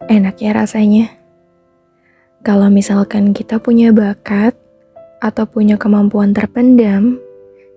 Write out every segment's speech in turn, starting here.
Enak ya rasanya. Kalau misalkan kita punya bakat atau punya kemampuan terpendam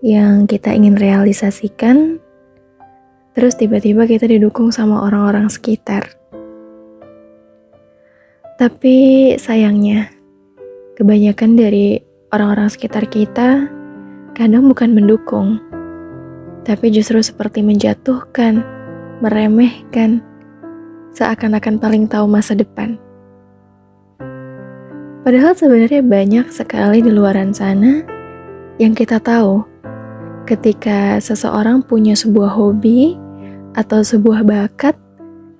yang kita ingin realisasikan, terus tiba-tiba kita didukung sama orang-orang sekitar. Tapi sayangnya, kebanyakan dari orang-orang sekitar kita kadang bukan mendukung, tapi justru seperti menjatuhkan, meremehkan, seakan-akan paling tahu masa depan. Padahal sebenarnya banyak sekali di luaran sana yang kita tahu ketika seseorang punya sebuah hobi atau sebuah bakat,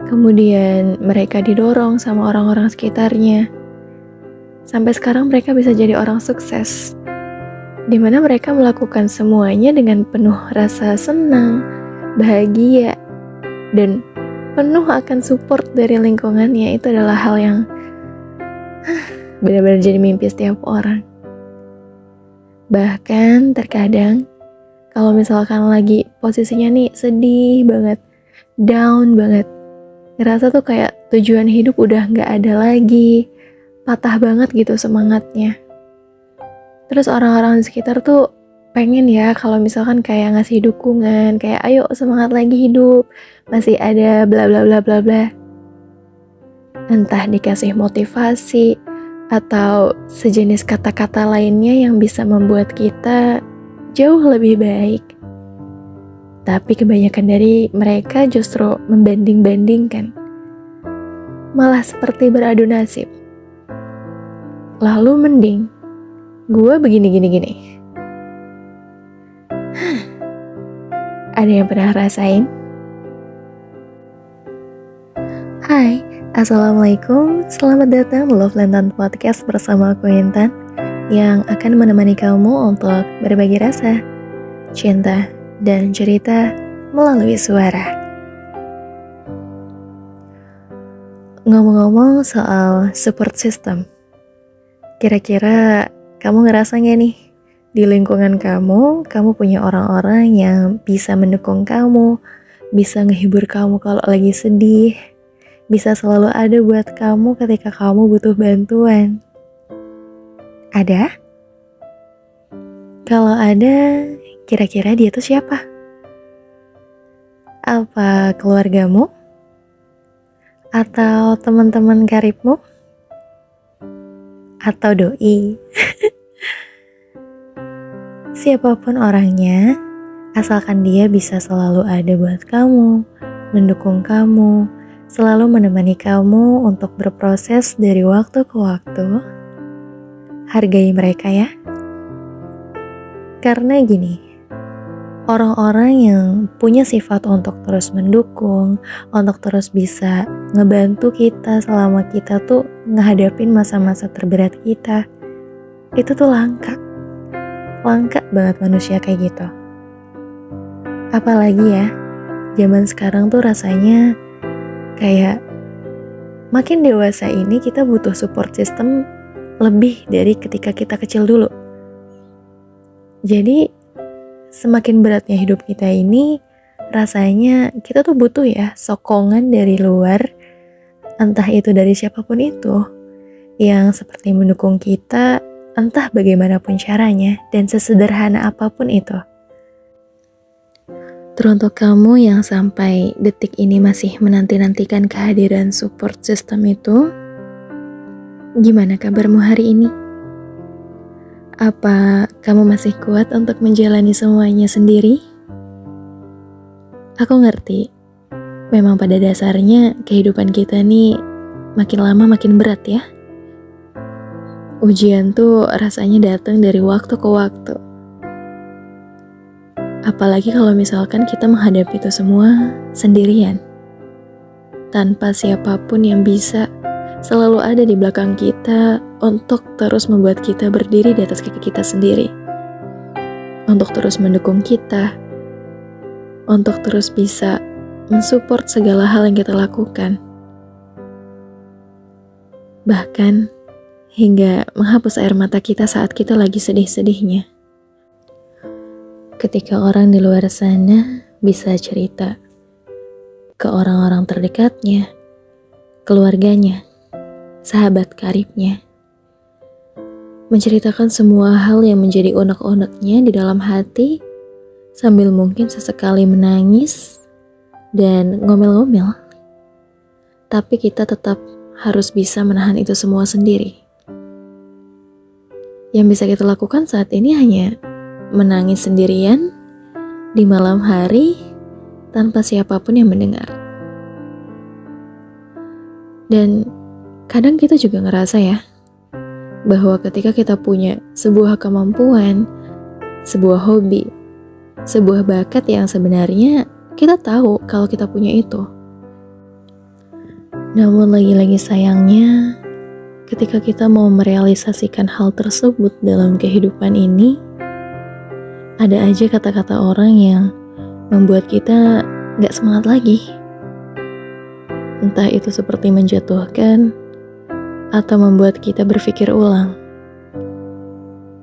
kemudian mereka didorong sama orang-orang sekitarnya. Sampai sekarang mereka bisa jadi orang sukses, di mana mereka melakukan semuanya dengan penuh rasa senang, bahagia, dan penuh akan support dari lingkungannya. Itu adalah hal yang benar-benar jadi mimpi setiap orang. Bahkan terkadang kalau misalkan lagi posisinya nih sedih banget, down banget, ngerasa tuh kayak tujuan hidup udah gak ada lagi, patah banget gitu semangatnya. Terus orang-orang di sekitar tuh pengen ya kalau misalkan kayak ngasih dukungan, kayak ayo semangat lagi hidup, masih ada bla bla bla bla bla. Entah dikasih motivasi atau sejenis kata-kata lainnya yang bisa membuat kita jauh lebih baik. Tapi kebanyakan dari mereka justru membanding-bandingkan, malah seperti beradu nasib. Lalu mending gue begini-gini-gini. Ada yang pernah rasain? Hai, Assalamualaikum, selamat datang di Love Lantern Podcast bersama aku Intan yang akan menemani kamu untuk berbagi rasa, cinta, dan cerita melalui suara. Ngomong-ngomong soal support system, kira-kira kamu ngerasa gak nih di lingkungan kamu punya orang-orang yang bisa mendukung kamu, bisa ngehibur kamu kalau lagi sedih, bisa selalu ada buat kamu ketika kamu butuh bantuan? Ada? Kalau ada, kira-kira dia tuh siapa? Apa keluargamu? Atau teman-teman karibmu? Atau doi? Siapapun orangnya, asalkan dia bisa selalu ada buat kamu, mendukung kamu, selalu menemani kamu untuk berproses dari waktu ke waktu, hargai mereka ya. Karena gini, orang-orang yang punya sifat untuk terus mendukung, untuk terus bisa ngebantu kita selama kita tuh ngehadapin masa-masa terberat kita, itu tuh langka banget manusia kayak gitu. Apalagi ya, zaman sekarang tuh rasanya kayak makin dewasa ini kita butuh support system lebih dari ketika kita kecil dulu. Jadi semakin beratnya hidup kita ini, rasanya kita tuh butuh ya sokongan dari luar, entah itu dari siapapun itu, yang seperti mendukung kita entah bagaimanapun caranya dan sesederhana apapun itu. Teruntuk kamu yang sampai detik ini masih menanti-nantikan kehadiran support system itu, gimana kabarmu hari ini? Apa kamu masih kuat untuk menjalani semuanya sendiri? Aku ngerti, memang pada dasarnya kehidupan kita nih makin lama makin berat ya. Ujian tuh rasanya datang dari waktu ke waktu. Apalagi kalau misalkan kita menghadapi itu semua sendirian, tanpa siapapun yang bisa selalu ada di belakang kita untuk terus membuat kita berdiri di atas kaki kita sendiri, untuk terus mendukung kita, untuk terus bisa mensupport segala hal yang kita lakukan, bahkan hingga menghapus air mata kita saat kita lagi sedih-sedihnya. Ketika orang di luar sana bisa cerita ke orang-orang terdekatnya, keluarganya, sahabat karibnya. Menceritakan semua hal yang menjadi unek-uneknya di dalam hati, sambil mungkin sesekali menangis dan ngomel-ngomel. Tapi kita tetap harus bisa menahan itu semua sendiri. Yang bisa kita lakukan saat ini hanya menangis sendirian di malam hari tanpa siapapun yang mendengar. Dan kadang kita juga ngerasa ya, bahwa ketika kita punya sebuah kemampuan, sebuah hobi, sebuah bakat yang sebenarnya kita tahu kalau kita punya itu. Namun lagi-lagi sayangnya, ketika kita mau merealisasikan hal tersebut dalam kehidupan ini, ada aja kata-kata orang yang membuat kita gak semangat lagi. Entah itu seperti menjatuhkan, atau membuat kita berpikir ulang.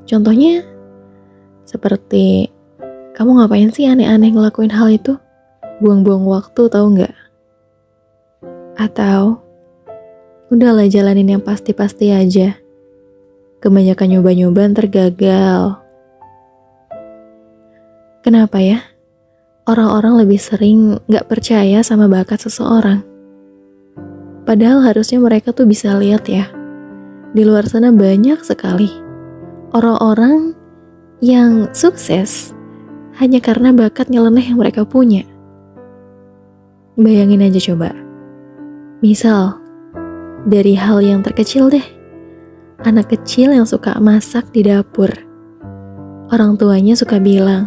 Contohnya, seperti, kamu ngapain sih aneh-aneh ngelakuin hal itu? Buang-buang waktu tahu gak? Atau, udahlah jalanin yang pasti-pasti aja. Kebanyakan nyoba-nyoba ntar gagal. Kenapa ya? Orang-orang lebih sering gak percaya sama bakat seseorang. Padahal harusnya mereka tuh bisa lihat ya. Di luar sana banyak sekali orang-orang yang sukses hanya karena bakat nyeleneh yang mereka punya. Bayangin aja coba. Misal, dari hal yang terkecil deh. Anak kecil yang suka masak di dapur. Orang tuanya suka bilang,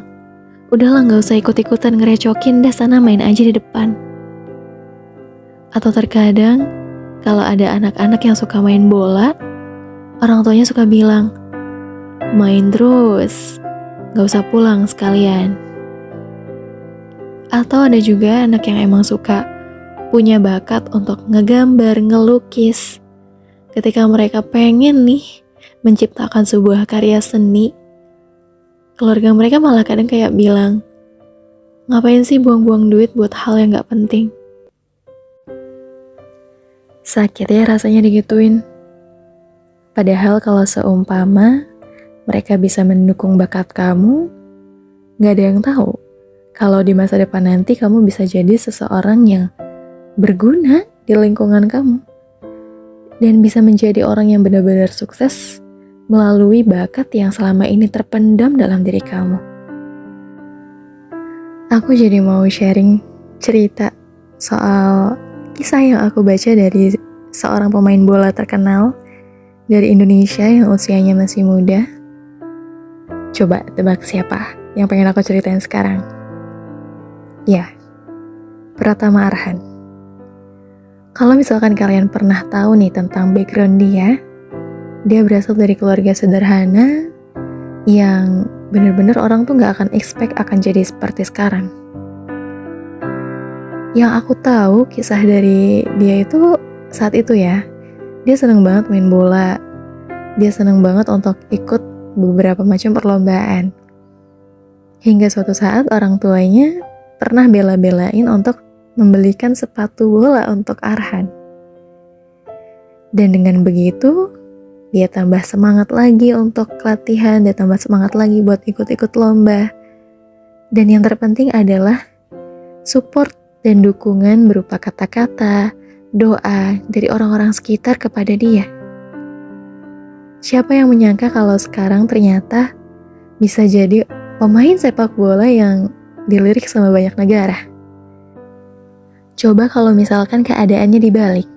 udahlah gak usah ikut-ikutan ngerecokin deh, sana main aja di depan. Atau terkadang, kalau ada anak-anak yang suka main bola, orang tuanya suka bilang, main terus, gak usah pulang sekalian. Atau ada juga anak yang emang suka punya bakat untuk ngegambar, ngelukis. Ketika mereka pengen nih menciptakan sebuah karya seni, keluarga mereka malah kadang kayak bilang, ngapain sih buang-buang duit buat hal yang gak penting? Sakit ya rasanya digituin. Padahal kalau seumpama mereka bisa mendukung bakat kamu, gak ada yang tahu kalau di masa depan nanti kamu bisa jadi seseorang yang berguna di lingkungan kamu. Dan bisa menjadi orang yang benar-benar sukses melalui bakat yang selama ini terpendam dalam diri kamu. Aku jadi mau sharing cerita soal kisah yang aku baca dari seorang pemain bola terkenal dari Indonesia yang usianya masih muda. Coba tebak siapa yang pengen aku ceritain sekarang? Ya, Pratama Arhan. Kalau misalkan kalian pernah tahu nih tentang background dia berasal dari keluarga sederhana yang bener-bener orang tuh gak akan expect akan jadi seperti sekarang. Yang aku tahu kisah dari dia itu saat itu ya, dia seneng banget main bola, dia seneng banget untuk ikut beberapa macam perlombaan. Hingga suatu saat orang tuanya pernah bela-belain untuk membelikan sepatu bola untuk Arhan. Dan dengan begitu, dia tambah semangat lagi untuk latihan, dia tambah semangat lagi buat ikut-ikut lomba. Dan yang terpenting adalah support dan dukungan berupa kata-kata, doa dari orang-orang sekitar kepada dia. Siapa yang menyangka kalau sekarang ternyata bisa jadi pemain sepak bola yang dilirik sama banyak negara. Coba kalau misalkan keadaannya dibalik.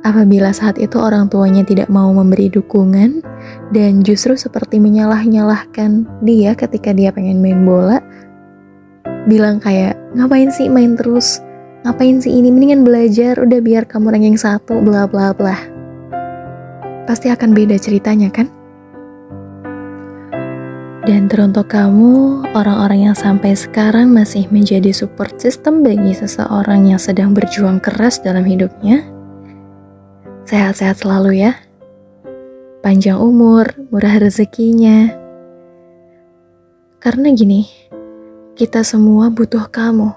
Apabila saat itu orang tuanya tidak mau memberi dukungan dan justru seperti menyalah-nyalahkan dia ketika dia pengen main bola, bilang kayak, ngapain sih main terus? Ngapain sih ini? Mendingan belajar, udah biar kamu ranking 1, bla bla bla. Pasti akan beda ceritanya kan? Dan teruntuk kamu, orang-orang yang sampai sekarang masih menjadi support system bagi seseorang yang sedang berjuang keras dalam hidupnya, sehat-sehat selalu ya. Panjang umur, murah rezekinya. Karena gini, kita semua butuh kamu.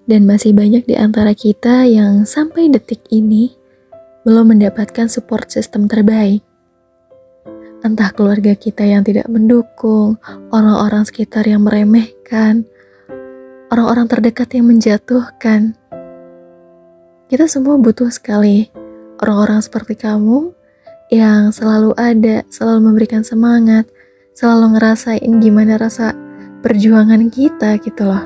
Dan masih banyak di antara kita yang sampai detik ini belum mendapatkan support system terbaik. Entah keluarga kita yang tidak mendukung, orang-orang sekitar yang meremehkan, orang-orang terdekat yang menjatuhkan. Kita semua butuh sekali orang-orang seperti kamu yang selalu ada, selalu memberikan semangat, selalu ngerasain gimana rasa perjuangan kita gitu loh.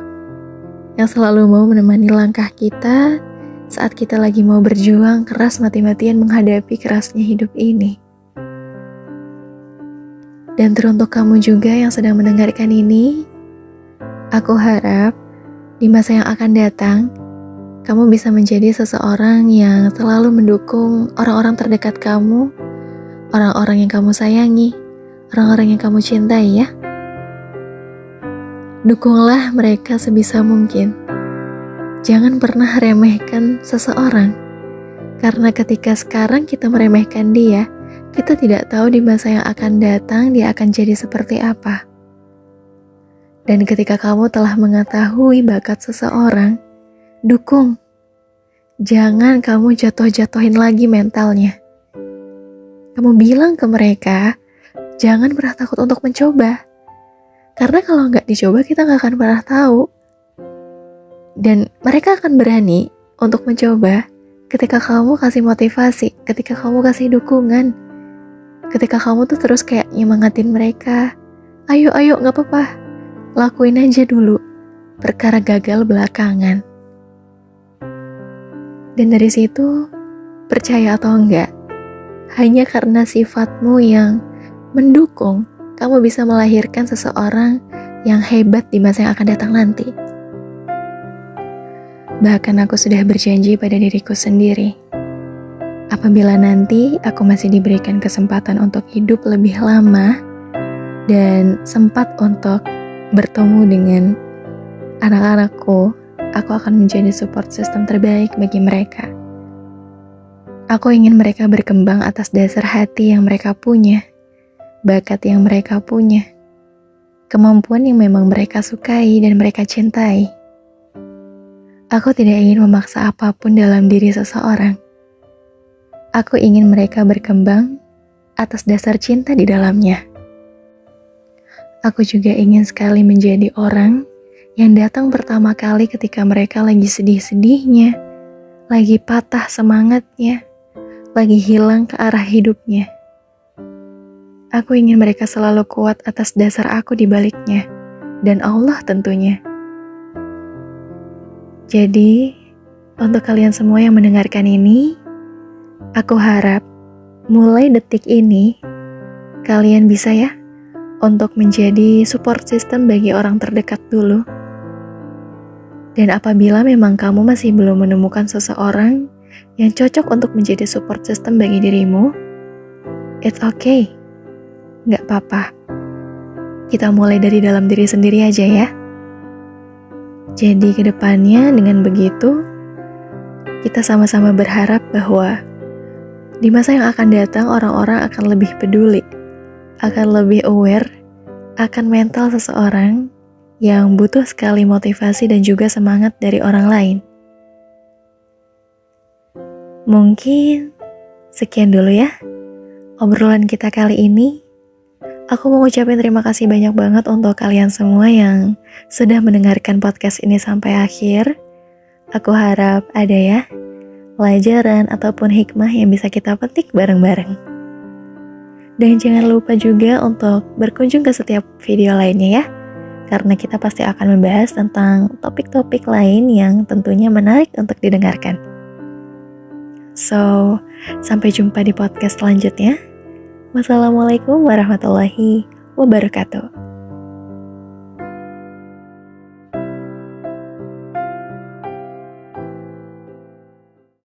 Yang selalu mau menemani langkah kita saat kita lagi mau berjuang keras mati-matian menghadapi kerasnya hidup ini. Dan teruntuk kamu juga yang sedang mendengarkan ini, aku harap di masa yang akan datang, kamu bisa menjadi seseorang yang selalu mendukung orang-orang terdekat kamu, orang-orang yang kamu sayangi, orang-orang yang kamu cintai ya. Dukunglah mereka sebisa mungkin. Jangan pernah remehkan seseorang. Karena ketika sekarang kita meremehkan dia, kita tidak tahu di masa yang akan datang dia akan jadi seperti apa. Dan ketika kamu telah mengetahui bakat seseorang, dukung. Jangan kamu jatuh-jatuhin lagi mentalnya. Kamu bilang ke mereka, jangan pernah takut untuk mencoba. Karena kalau nggak dicoba kita nggak akan pernah tahu. Dan mereka akan berani untuk mencoba ketika kamu kasih motivasi, ketika kamu kasih dukungan, ketika kamu tuh terus kayak nyemangatin mereka. Ayo nggak apa-apa, lakuin aja dulu. Perkara gagal belakangan. Dan dari situ, percaya atau enggak, hanya karena sifatmu yang mendukung, kamu bisa melahirkan seseorang yang hebat di masa yang akan datang nanti. Bahkan aku sudah berjanji pada diriku sendiri, apabila nanti aku masih diberikan kesempatan untuk hidup lebih lama dan sempat untuk bertemu dengan anak-anakku, aku akan menjadi support system terbaik bagi mereka. Aku ingin mereka berkembang atas dasar hati yang mereka punya, bakat yang mereka punya, kemampuan yang memang mereka sukai dan mereka cintai. Aku tidak ingin memaksa apapun dalam diri seseorang. Aku ingin mereka berkembang atas dasar cinta di dalamnya. Aku juga ingin sekali menjadi orang yang datang pertama kali ketika mereka lagi sedih-sedihnya, lagi patah semangatnya, lagi hilang ke arah hidupnya. Aku ingin mereka selalu kuat atas dasar aku di baliknya, dan Allah tentunya. Jadi, untuk kalian semua yang mendengarkan ini, aku harap mulai detik ini, kalian bisa ya, untuk menjadi support system bagi orang terdekat dulu. Dan apabila memang kamu masih belum menemukan seseorang yang cocok untuk menjadi support system bagi dirimu, it's okay. Nggak apa-apa. Kita mulai dari dalam diri sendiri aja ya. Jadi kedepannya dengan begitu, kita sama-sama berharap bahwa di masa yang akan datang orang-orang akan lebih peduli, akan lebih aware, akan mental seseorang yang butuh sekali motivasi dan juga semangat dari orang lain. Mungkin sekian dulu ya obrolan kita kali ini. Aku mau ngucapin terima kasih banyak banget untuk kalian semua yang sudah mendengarkan podcast ini sampai akhir. Aku harap ada ya pelajaran ataupun hikmah yang bisa kita petik bareng-bareng. Dan jangan lupa juga untuk berkunjung ke setiap video lainnya ya, karena kita pasti akan membahas tentang topik-topik lain yang tentunya menarik untuk didengarkan. So, sampai jumpa di podcast selanjutnya. Wassalamualaikum warahmatullahi wabarakatuh.